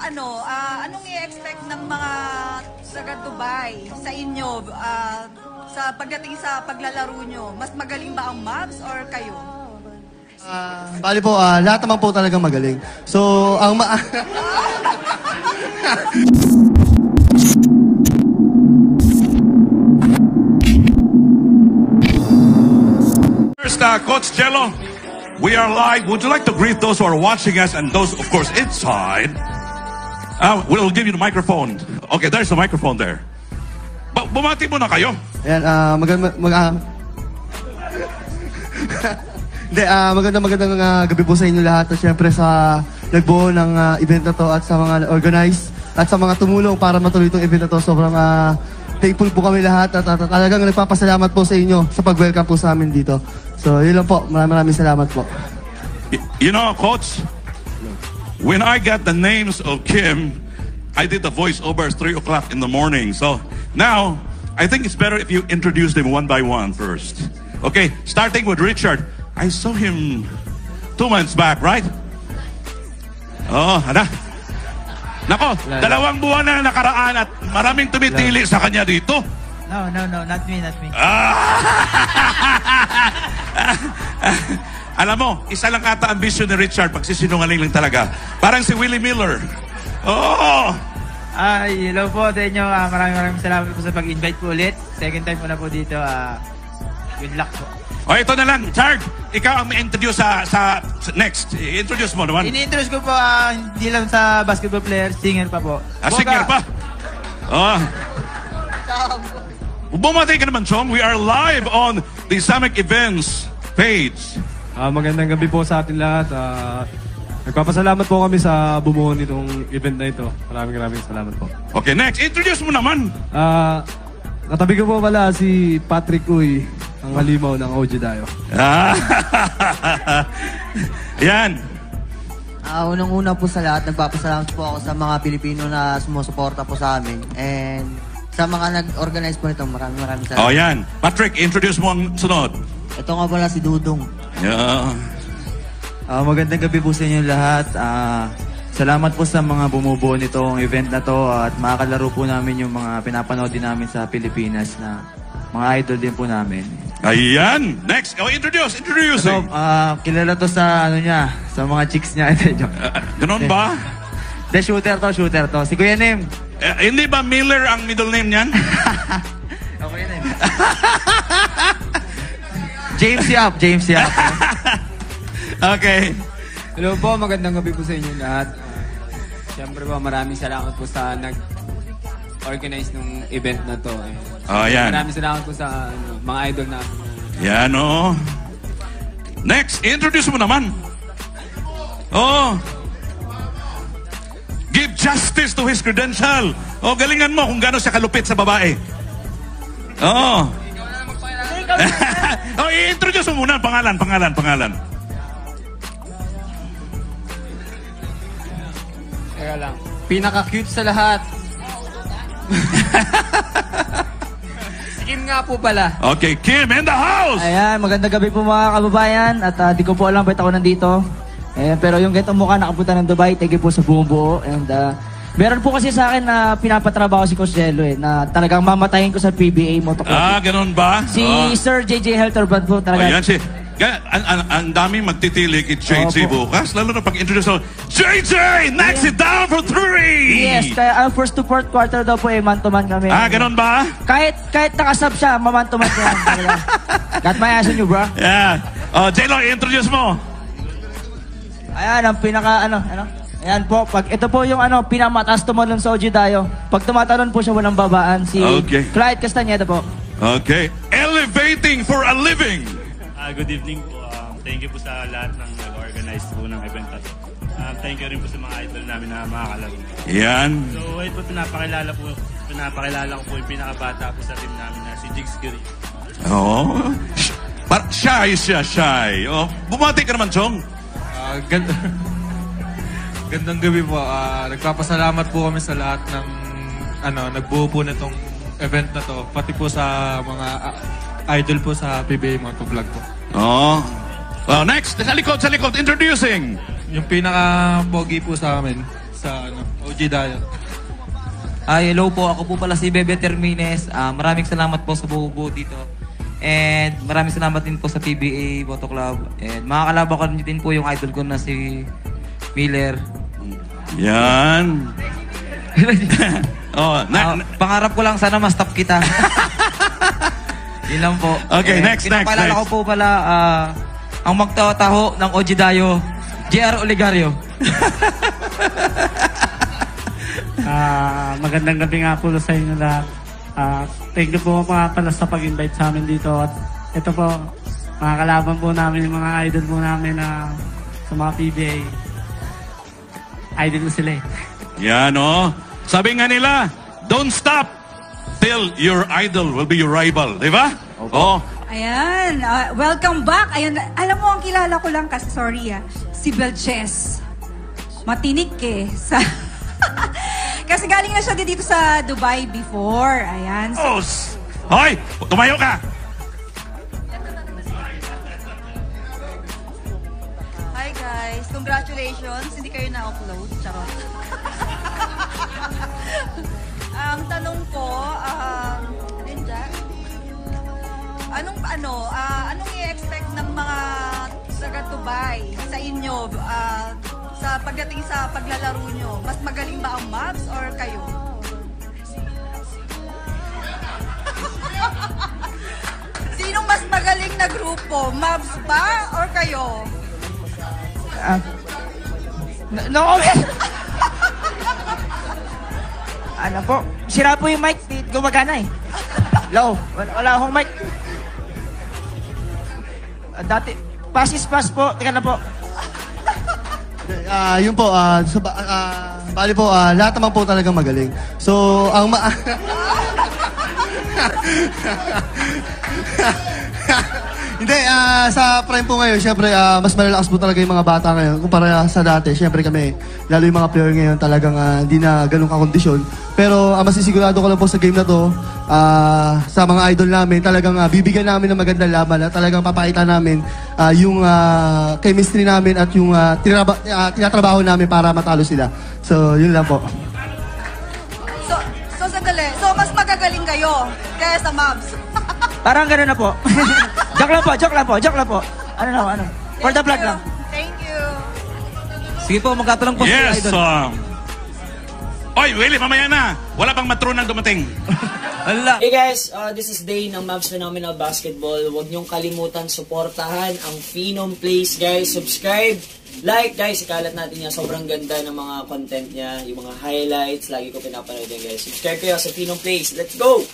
Anong i-expect ng mga taga Dubai sa inyo sa pagdating sa paglalaro nyo? Mas magaling ba ang Mavs or kayo? Bali po, lahat naman po talagang magaling. So, ang First, Coach Jello, we are live. Would you like to greet those who are watching us and those, of course, inside? We'll give you the microphone. Okay, there's the microphone there. Bumati muna kayo. Ayan, magandang gabi po sa inyo lahat. At syempre sa nagbuo ng event na to at sa mga organize at sa mga tumulong para matuloy itong event na to. Sobrang thankful po kami lahat at talagang nagpapasalamat po sa inyo sa pag-welcome po sa amin dito. So, yun lang po. Maraming salamat po. You know, Coach, when I got the names of Kim, I did the voiceover at 3 o'clock in the morning. So, now, I think it's better if you introduce them one by one first. Okay, starting with Richard. I saw him 2 months back, right? Oh, ano? Nako, 2 buwan na nakaraan at maraming tumitili sa kanya dito. No, not me. Alam mo, isa lang ata ambisyon ni Richard, pagsisinungaling lang talaga. Parang si Willie Miller. Oh! Hello po sa inyo. Maraming salamat po sa pag-invite po ulit. Second time po na po dito. Good luck po. O, ito na lang. Charles, ikaw ang may-introduce sa next. I-introduce mo naman. Ini-introduce ko po, hindi lang sa basketball player, singer pa po. Singer pa? Oh. Bumati ka naman, Chong. We are live on the Samek Events page. Magandang gabi po sa atin lahat. Nagpapasalamat po kami sa bumuo nitong event na ito. Maraming salamat po. Okay, next. Introduce mo naman. Katabi ko po pala si Patrick Uy, ang halimaw ng OG Dayo. Yan. Unang-una po sa lahat, nagpapasalamat po ako sa mga Pilipino na sumusuporta po sa amin. And sa mga nag-organize po nito, maraming salamat. Oh, yan. Patrick, introduce mo ang sunod. Ito nga pala si Dudong. Yeah. Magandang gabi po sa inyo lahat. Salamat po sa mga bumubuo nitong event na to at makakalaro po namin yung mga pinapanood din namin sa Pilipinas na mga idol din po namin. Ayan! Next! Introduce! So, kilala to sa sa mga chicks niya. Ganon ba? The shooter to. Si Kuya Nem. Hindi ba Miller ang middle name niyan? Okay na. James Yap. Okay. Hello po, magandang gabi po sa inyo lahat. Siyempre po, maraming salamat po sa nag-organize ng event na to. Yan. Maraming salamat po sa mga idol namin. Yan, oh. Next, introduce mo naman. Oh. Give justice to his credential. Oh, galingan mo kung gaano siya kalupit sa babae. Oh. I-introduce mo muna. Pangalan. Teka lang. Pinaka-cute sa lahat. Si Kim nga po pala. Okay, Kim in the house! Ayan, magandang gabi po mga kababayan. At di ko po alam ba't ako nandito. Pero yung ganitong mukha nakapunta ng Dubai, thank you po sa buong buo. And meron po kasi sa akin na pinapatrabaho si Coach Jello na talagang mamatayin ko sa PBA motocross. Ganon ba? Si Sir JJ Helterbrand po talaga. Ayan si... Ang daming magtitilig kay JJ bukas. Lalo na pag-introduce ako, JJ! Knocks it down for 3! Yes, kaya first to fourth quarter daw po man-to-man kami. Ganon ba? Kahit nakasub siya, man-to-man ko yan. Got my ass on you, bro. Yeah. J-Lo, introduce mo. Ayan, ang pinaka, ayan po, ito po yung pinamataas tumalon sa OG Dayo. Pag tumatalon po siya, walang babaan. Si Clyde Castañeda po. Okay. Elevating for a living. Good evening po. Thank you po sa lahat ng nag-organize po ng event na to. Thank you rin po sa mga idol namin na makakalaro. Yan. So, ito pinapakilala ko po yung pinakabata po sa team namin na si Jigs Giri. Oh. Shy. Oh. Bumati ka naman, Chong. Gandang gabi po. Nagpapasalamat po kami sa lahat ng nagbuo po nitong event na to. Pati po sa mga idol po sa PBA Motovlog po. Oh. Well, next, sa likod, introducing. Yung pinaka-pogi po sa amin, sa OG OG Dayo. Hello po, ako po pala si Bebe Termines. Maraming salamat po sa bumubuo dito. And maraming salamat din po sa PBA Boto Club. And makakalaba ko din po yung idol ko na si Miller. Yan. Pangarap ko lang sana ma-stop kita. Yun lang po. Okay, next. Pinapalala ko po pala ang magtataho ng OG Dayo, JR Oligario. Magandang gabi nga po sa inyo lahat. Thank you po mga pala sa pag-invite sa amin dito. At ito po, mga kalaban po namin, yung mga idol po namin sa mga PBA. Idol mo sila eh. Yan, oh. Sabi nga nila, don't stop till your idol will be your rival. Di ba? Oh. Ayan, welcome back. Ayan, alam mo, ang kilala ko lang kasi, sorry si Belches. Matinik kasi galing na siya dito sa Dubai before. Ayan. Hoy! Tumayo ka! Hi guys, congratulations. Hindi kayo na-upload. Charot. Ang tanong ko, anong i-expect ng mga taga Dubai sa inyo sa pagdating sa paglalaro nyo? Mas magaling ba ang Mavs or kayo? Sinong mas magaling na grupo? Mavs ba or kayo? No comment! Ano po? Sira po yung mic. Di gumagana eh. Low. Wala akong mic. Dati, pass po. Teka na po. Yun po, bali po, lahat naman po talagang magaling. So, hindi, sa prime po ngayon, syempre, mas malalakas po talaga yung mga bata ngayon kumpara sa dati. Syempre kami, lalo yung mga player ngayon talagang hindi na ganun kakondisyon. Pero masisigurado ko lang po sa game na to, sa mga idol namin, talagang bibigyan namin ng magandang laban at talagang papakita namin yung chemistry namin at yung tinatrabaho namin para matalo sila. So, yun lang po. So sandali. So, mas magagaling kayo kaya sa Mavs. Parang gano'n na po. Joke lang po. Ano? For the vlog lang. Thank you. Sige po, magkatanong po Yes, si idol. Oy, Willie, mamaya na. Wala pang matrunan dumating. Hey guys, this is Day ng Mavs Phenomenal Basketball. Huwag niyong kalimutan suportahan ang Phenom Plays, guys. Subscribe, like, guys. Ikalat natin yan. Sobrang ganda ng mga content niya. Yung mga highlights, lagi ko pinapanood yan, guys. Subscribe kayo sa Phenom Plays. Let's go!